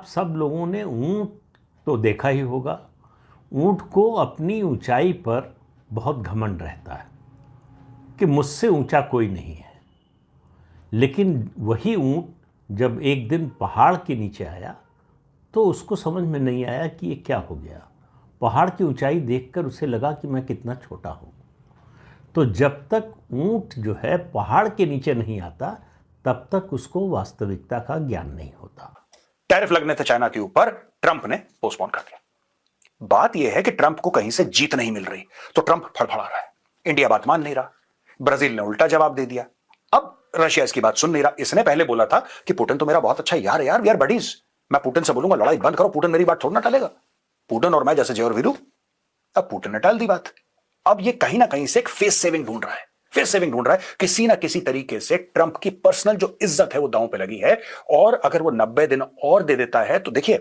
सब लोगों ने ऊंट तो देखा ही होगा। ऊंट को अपनी ऊंचाई पर बहुत घमंड रहता है कि मुझसे ऊंचा कोई नहीं है। लेकिन वही ऊंट जब एक दिन पहाड़ के नीचे आया तो उसको समझ में नहीं आया कि ये क्या हो गया। पहाड़ की ऊंचाई देखकर उसे लगा कि मैं कितना छोटा हूँ। तो जब तक ऊंट जो है पहाड़ के नीचे नहीं आता तब तक उसको वास्तविकता का ज्ञान नहीं होता। टैरिफ लगने थे चाइना के ऊपर, ट्रंप ने पोस्टपोन कर दिया। बात यह है कि ट्रंप को कहीं से जीत नहीं मिल रही तो ट्रंप फड़फड़ा रहा है। इंडिया बात मान नहीं रहा, ब्राजील ने उल्टा जवाब दे दिया, अब रशिया इसकी बात सुन नहीं रहा। इसने पहले बोला था कि पुतिन तो मेरा बहुत अच्छा यार है यार, वी आर बडीज, मैं पुतिन से बोलूंगा लड़ाई बंद करो, पुतिन मेरी बात थोड़ा ना टालेगा। पुतिन और मैं जैसे जय और वीरू। अब पुतिन ने टाल दी बात। अब ये कहीं ना कहीं से एक फेस सेविंग ढूंढ रहा है, फेस सेविंग ढूंढ रहा है। किसी ना किसी तरीके से ट्रंप की पर्सनल जो इज्जत है वो दांव पे लगी है, और अगर वो 90 दिन और दे देता है तो देखिए,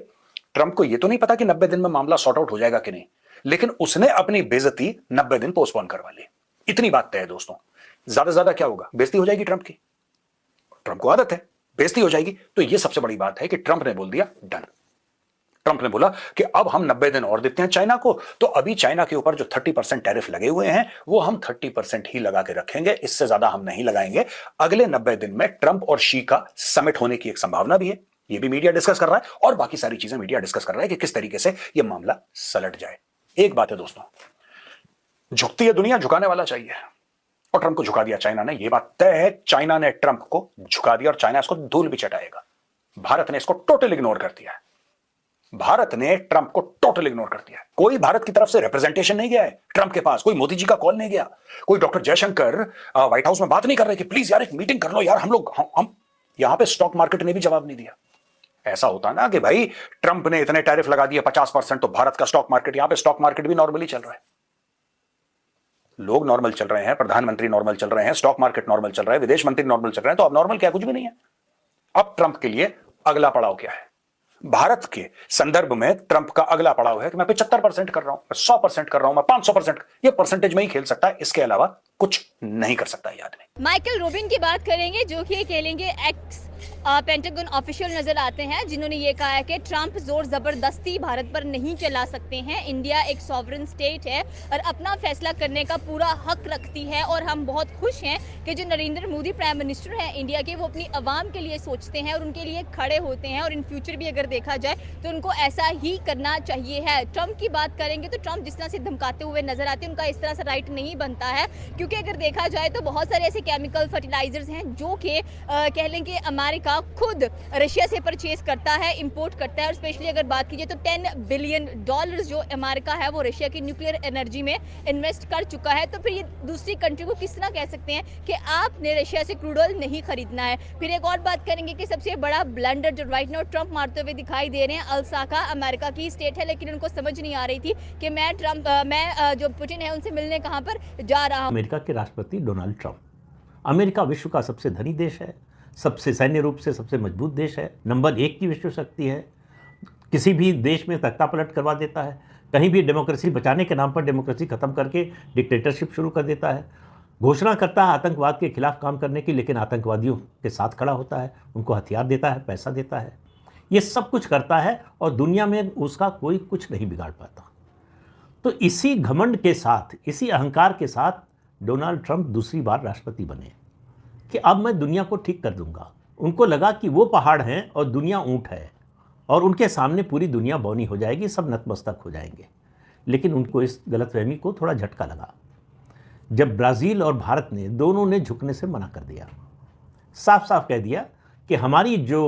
ट्रंप को ये तो नहीं पता कि 90 दिन में मामला सॉर्ट आउट हो जाएगा कि नहीं, लेकिन उसने अपनी बेइज्जती 90 दिन पोस्टपोन करवा ली। इतनी बात तय है दोस्तों। ज्यादा से ज्यादा क्या होगा, बेइज्जती हो जाएगी ट्रंप की। ट्रंप को आदत है, बेइज्जती हो जाएगी। तो ये सबसे बड़ी बात है कि ट्रंप ने बोल दिया डन। ट्रंप ने बोला कि अब हम 90 दिन और देते हैं चाइना को, तो अभी चाइना के ऊपर जो 30% टैरिफ लगे हुए हैं वो हम 30% ही लगा के रखेंगे, इससे ज्यादा हम नहीं लगाएंगे। अगले 90 दिन में ट्रंप और शी का समिट होने की एक संभावना भी है, ये भी मीडिया डिस्कस कर रहा है, और बाकी सारी चीजें मीडिया डिस्कस कर रहा है कि किस तरीके से यह मामला सलट जाए। एक बात है दोस्तों, झुकती है दुनिया, झुकाने वाला चाहिए, और ट्रंप को झुका दिया चाइना ने, यह बात तय है। चाइना ने ट्रंप को झुका दिया और चाइना इसको धूल भी चटाएगा। भारत ने इसको टोटल इग्नोर कर दिया है। भारत ने ट्रंप को टोटल इग्नोर कर दिया है। कोई भारत की तरफ से रिप्रेजेंटेशन नहीं गया है ट्रंप के पास, कोई मोदी जी का कॉल नहीं गया, कोई डॉक्टर जयशंकर व्हाइट हाउस में बात नहीं कर रहे कि प्लीज यार एक मीटिंग कर लो यार हम लोग। हम यहां पे स्टॉक मार्केट ने भी जवाब नहीं दिया। ऐसा होता ना कि भाई ट्रंप ने इतने टैरिफ लगा दिए 50%, तो भारत का स्टॉक मार्केट, यहां पे स्टॉक मार्केट भी नॉर्मली चल रहा है, लोग नॉर्मल चल रहे हैं, प्रधानमंत्री नॉर्मल चल रहे हैं, स्टॉक मार्केट नॉर्मल चल रहा है, विदेश मंत्री नॉर्मल चल रहे हैं, तो अब नॉर्मल क्या, कुछ भी नहीं है। अब ट्रंप के लिए अगला पड़ाव क्या है? भारत के संदर्भ में ट्रंप का अगला पड़ाव है कि मैं 75% कर रहा हूं, मैं 100% कर रहा हूं, मैं 500%, ये परसेंटेज में ही खेल सकता है, इसके अलावा कुछ नहीं कर सकता ये आदमी। माइकल रूबिन की बात करेंगे, जो कि खेलेंगे एक्स पेंटागन ऑफिशियल नजर आते हैं, जिन्होंने ये कहा है कि ट्रंप जोर जबरदस्ती भारत पर नहीं चला सकते हैं। इंडिया एक सॉवरेन स्टेट है और अपना फैसला करने का पूरा हक रखती है, और हम बहुत खुश हैं कि जो नरेंद्र मोदी प्राइम मिनिस्टर हैं इंडिया के, वो अपनी आवाम के लिए सोचते हैं और उनके लिए खड़े होते हैं, और इन फ्यूचर भी अगर देखा जाए तो उनको ऐसा ही करना चाहिए है। ट्रंप की बात करेंगे तो ट्रंप जिस तरह से धमकाते हुए नजर आते हैं, उनका इस तरह से राइट नहीं बनता है, क्योंकि अगर देखा जाए तो बहुत सारे ऐसे केमिकल फर्टिलाइजर्स हैं जो कि कह लें कि अमेरिका खुद रशिया से परचेज करता है, इंपोर्ट करता है, और स्पेशली अगर बात कीजिए तो $10 बिलियन जो अमेरिका है वो रशिया की न्यूक्लियर एनर्जी में इन्वेस्ट कर चुका है। तो फिर ये दूसरी कंट्री को किस तरह कह सकते हैं कि आपने रशिया से क्रूड ऑयल नहीं खरीदना है। फिर एक और बात करेंगे कि सबसे बड़ा ब्लंडर जो राइट नाउ ट्रंप मारते हुए दिखाई दे रहे हैं, अल्साका अमेरिका की स्टेट है, लेकिन उनको समझ नहीं आ रही थी कि मैं जो पुतिन है उनसे मिलने कहां पर जा रहा हूं। अमेरिका के राष्ट्रपति डोनाल्ड ट्रंप। अमेरिका विश्व का सबसे धनी देश है, सबसे सैन्य रूप से सबसे मजबूत देश है, नंबर 1 की विश्व शक्ति है, किसी भी देश में तख्ता पलट करवा देता है, कहीं भी डेमोक्रेसी बचाने के नाम पर डेमोक्रेसी खत्म करके डिक्टेटरशिप शुरू कर देता है, घोषणा करता है आतंकवाद के खिलाफ काम करने की, लेकिन आतंकवादियों के साथ खड़ा होता है, उनको हथियार देता है, पैसा देता है, ये सब कुछ करता है, और दुनिया में उसका कोई कुछ नहीं बिगाड़ पाता। तो इसी घमंड के साथ, इसी अहंकार के साथ डोनाल्ड ट्रंप दूसरी बार राष्ट्रपति बने कि अब मैं दुनिया को ठीक कर दूंगा। उनको लगा कि वो पहाड़ हैं और दुनिया ऊंट है, और उनके सामने पूरी दुनिया बौनी हो जाएगी, सब नतमस्तक हो जाएंगे। लेकिन उनको इस गलतफहमी को थोड़ा झटका लगा जब ब्राज़ील और भारत ने दोनों ने झुकने से मना कर दिया, साफ साफ कह दिया कि हमारी जो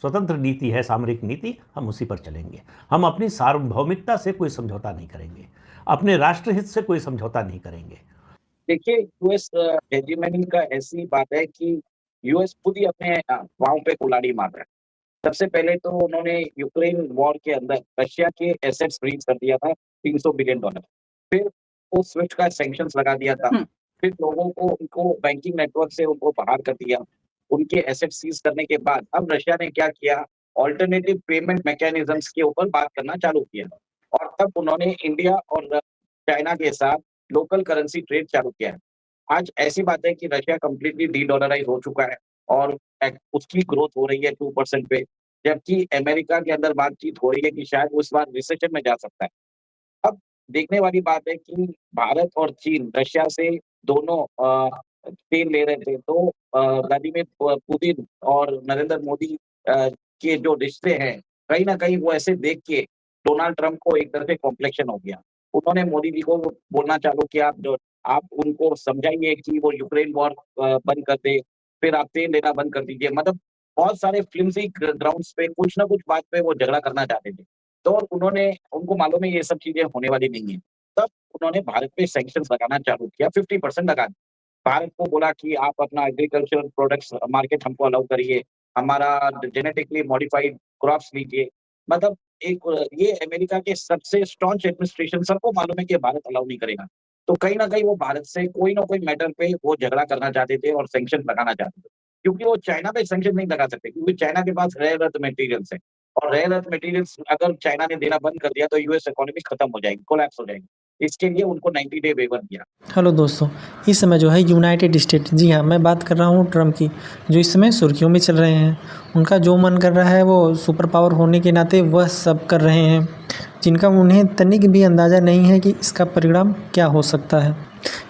स्वतंत्र नीति है, सामरिक नीति, हम उसी पर चलेंगे, हम अपनी सार्वभौमिकता से कोई समझौता नहीं करेंगे, अपने राष्ट्रहित से कोई समझौता नहीं करेंगे। देखिए, यूएस हेजीमनी का ऐसी बात है कि यूएस खुद ही अपने पाँव पे कुल्हाड़ी मार रहा है। सबसे पहले तो उन्होंने यूक्रेन वॉर के अंदर रशिया के एसेट्स फ्रीज कर दिया था $300 बिलियन। फिर वो स्विफ्ट का सैंक्शंस लगा दिया था। फिर लोगों को उनको बैंकिंग नेटवर्क से उनको बाहर कर दिया, उनके एसेट सीज करने के बाद अब रशिया ने क्या किया, ऑल्टरनेटिव पेमेंट मैकेनिज्म्स के ऊपर बात करना चालू किया, और तब उन्होंने इंडिया और चाइना के साथ लोकल करेंसी ट्रेड चालू किया है। आज ऐसी बात है कि रशिया कंप्लीटली डी डॉलराइज हो चुका है और उसकी ग्रोथ हो रही है 2% पे। जबकि अमेरिका के अंदर बातचीत हो रही है कि शायद वो इस बार रिसेशन में जा सकता है। अब देखने वाली बात है कि भारत और चीन रशिया से दोनों तेल ले रहे थे, तो व्लादिमीर पुतिन और नरेंद्र मोदी के जो रिश्ते हैं, कहीं न कहीं वो ऐसे देख के डोनाल्ड ट्रम्प को एक तरह से कॉम्प्लेक्शन हो गया। उन्होंने मोदी जी को बोलना चालू किया, आप उनको समझाइए कि वो यूक्रेन वॉर बंद कर दें, फिर आप तेल लेना बंद कर दीजिए। मतलब बहुत सारे फ्लिम्सी ग्राउंड्स पे कुछ ना कुछ बात पे वो झगड़ा करना चाहते थे। तो उनको मालूम है ये सब चीज़ें होने वाली नहीं है। तब उन्होंने भारत पे सैंक्शंस लगाना चालू किया, 50% लगा दिए। भारत को बोला कि आप अपना एग्रीकल्चरल प्रोडक्ट्स मार्केट हमको अलाउ करिए, हमारा जेनेटिकली मॉडिफाइड क्रॉप्स लीजिए। मतलब ये अमेरिका के सबसे स्टॉन्च एडमिनिस्ट्रेशन सबको मालूम है कि भारत अलाउ नहीं करेगा। तो कहीं न कहीं वो भारत से कोई ना कोई मैटर पे वो झगड़ा करना चाहते थे और सैंक्शन लगाना चाहते थे। क्योंकि वो चाइना पे सैंक्शन नहीं लगा सकते, क्योंकि चाइना के पास रेयर अर्थ मटेरियल्स है। और रेयर अर्थ मटेरियल्स अगर चाइना ने देना बंद कर दिया तो यूएस इकोनॉमी खत्म हो जाएगी, कोलैप्स हो जाएगी। इसके लिए उनको 90 डे वेवर दिया। हेलो दोस्तों, इस समय जो है यूनाइटेड स्टेट, जी हाँ मैं बात कर रहा हूँ ट्रम्प की, जो इस समय सुर्खियों में चल रहे हैं। उनका जो मन कर रहा है वो सुपर पावर होने के नाते वह सब कर रहे हैं, जिनका उन्हें तनिक भी अंदाज़ा नहीं है कि इसका परिणाम क्या हो सकता है।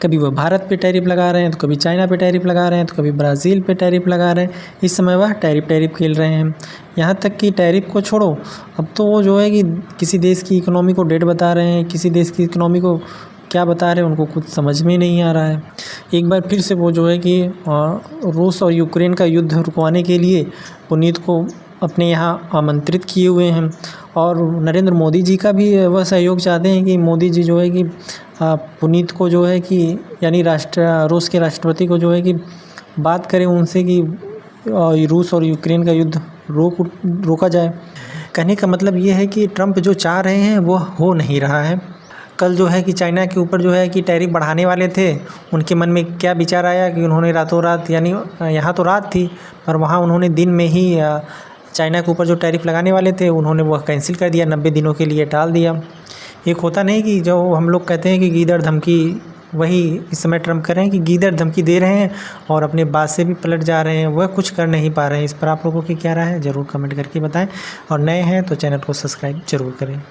कभी वह भारत पे टैरिफ लगा रहे हैं, तो कभी चाइना पे टैरिफ लगा रहे हैं, तो कभी ब्राज़ील पे टैरिफ लगा रहे हैं। इस समय वह टैरिफ खेल रहे हैं। यहाँ तक कि टैरिफ को छोड़ो, अब तो वो जो है कि किसी देश की इकोनॉमी को डेड बता रहे हैं, किसी देश की इकोनॉमी को क्या बता रहे हैं उनको कुछ समझ में नहीं आ रहा है। एक बार फिर से वो जो है कि रूस और यूक्रेन का युद्ध रुकवाने के लिए पुनीत को अपने यहाँ आमंत्रित किए हुए हैं, और नरेंद्र मोदी जी का भी वह सहयोग चाहते हैं कि मोदी जी जो है कि पुनीत को जो है कि यानी रूस के राष्ट्रपति को जो है कि बात करें उनसे कि रूस और यूक्रेन का युद्ध रोका जाए। कहने का मतलब ये है कि ट्रम्प जो चाह रहे हैं वो हो नहीं रहा है। कल जो है कि चाइना के ऊपर जो है कि टैरिफ बढ़ाने वाले थे, उनके मन में क्या विचार आया कि उन्होंने रातों रात, यानी यहाँ तो रात थी पर वहाँ उन्होंने दिन में ही चाइना के ऊपर जो टैरिफ लगाने वाले थे उन्होंने वह कैंसिल कर दिया, 90 दिनों के लिए टाल दिया। एक होता नहीं कि जो हम लोग कहते हैं कि गीदड़ धमकी, वही इस समय ट्रम्प कर रहे हैं कि गीदड़ धमकी दे रहे हैं और अपने बात से भी पलट जा रहे हैं, वह कुछ कर नहीं पा रहे हैं। इस पर आप लोगों की क्या राय है ज़रूर कमेंट करके बताएं, और नए हैं तो चैनल को सब्सक्राइब ज़रूर करें।